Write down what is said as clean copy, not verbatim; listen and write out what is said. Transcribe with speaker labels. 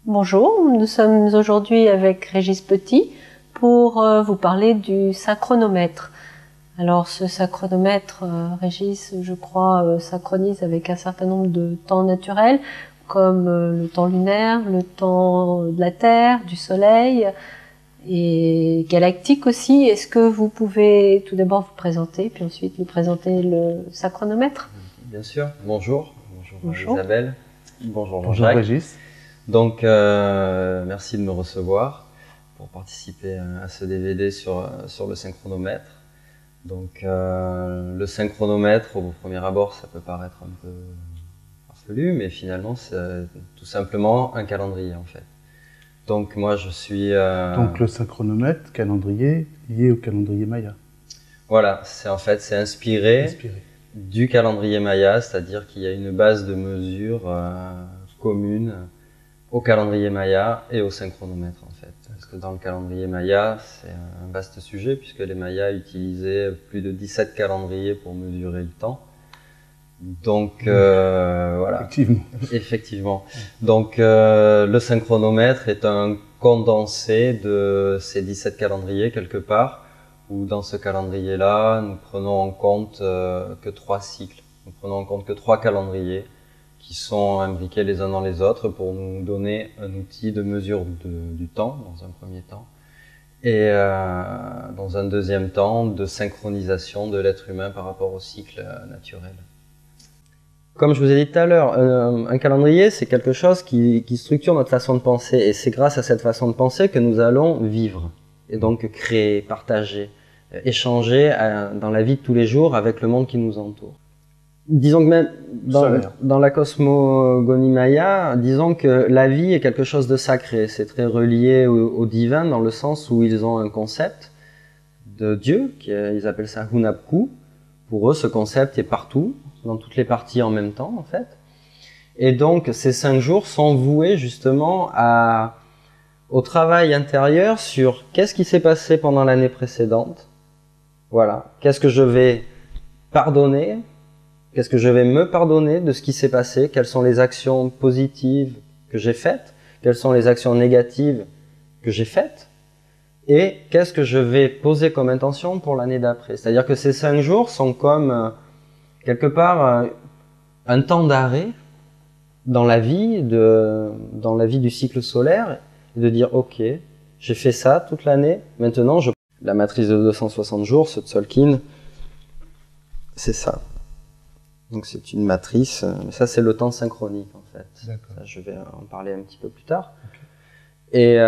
Speaker 1: Bonjour, nous sommes aujourd'hui avec Régis Petit pour vous parler du synchronomètre. Alors ce synchronomètre, Régis, je crois, synchronise avec un certain nombre de temps naturels, comme le temps lunaire, le temps de la Terre, du Soleil, et galactique aussi. Est-ce que vous pouvez tout d'abord vous présenter, puis ensuite nous présenter le synchronomètre?
Speaker 2: Bien sûr, bonjour.
Speaker 1: Bonjour.
Speaker 2: Isabelle. Bonjour
Speaker 3: Bonjour
Speaker 2: Jean-Jacques.
Speaker 3: Régis.
Speaker 2: Donc, merci de me recevoir pour participer à ce DVD sur le synchronomètre. Donc, le synchronomètre, au premier abord, ça peut paraître un peu farfelu, mais finalement, c'est tout simplement un calendrier, en fait. Donc, moi, je suis...
Speaker 3: Donc, le synchronomètre, calendrier, lié au calendrier Maya.
Speaker 2: Voilà, c'est inspiré du calendrier Maya, c'est-à-dire qu'il y a une base de mesure commune au calendrier Maya et au synchronomètre en fait. Parce que dans le calendrier Maya, c'est un vaste sujet puisque les Mayas utilisaient plus de 17 calendriers pour mesurer le temps. Donc voilà. Effectivement. Donc le synchronomètre est un condensé de ces 17 calendriers quelque part, où dans ce calendrier-là, nous prenons en compte que 3 cycles. Nous prenons en compte que 3 calendriers qui sont imbriqués les uns dans les autres pour nous donner un outil de mesure du temps, dans un premier temps, et dans un deuxième temps, de synchronisation de l'être humain par rapport au cycle naturel. Comme je vous ai dit tout à l'heure, un calendrier, c'est quelque chose qui structure notre façon de penser, et c'est grâce à cette façon de penser que nous allons vivre, et donc créer, partager, échanger dans la vie de tous les jours avec le monde qui nous entoure. Disons que même dans la cosmogonie maya, disons que la vie est quelque chose de sacré. C'est très relié au divin dans le sens où ils ont un concept de Dieu, ils appellent ça Hunapku. Pour eux, ce concept est partout, dans toutes les parties en même temps en fait. Et donc ces 5 jours sont voués justement au travail intérieur sur qu'est-ce qui s'est passé pendant l'année précédente. Voilà, qu'est-ce que je vais pardonner. Qu'est-ce que je vais me pardonner de ce qui s'est passé? Quelles sont les actions positives que j'ai faites? Quelles sont les actions négatives que j'ai faites? Et qu'est-ce que je vais poser comme intention pour l'année d'après? C'est-à-dire que ces 5 jours sont comme, quelque part, un temps d'arrêt dans la vie du cycle solaire, et de dire, ok, j'ai fait ça toute l'année, maintenant, la matrice de 260 jours, ce Tzolk'in, c'est ça. Donc c'est une matrice, ça c'est le temps synchronique en fait. Ça, je vais en parler un petit peu plus tard. Okay. Et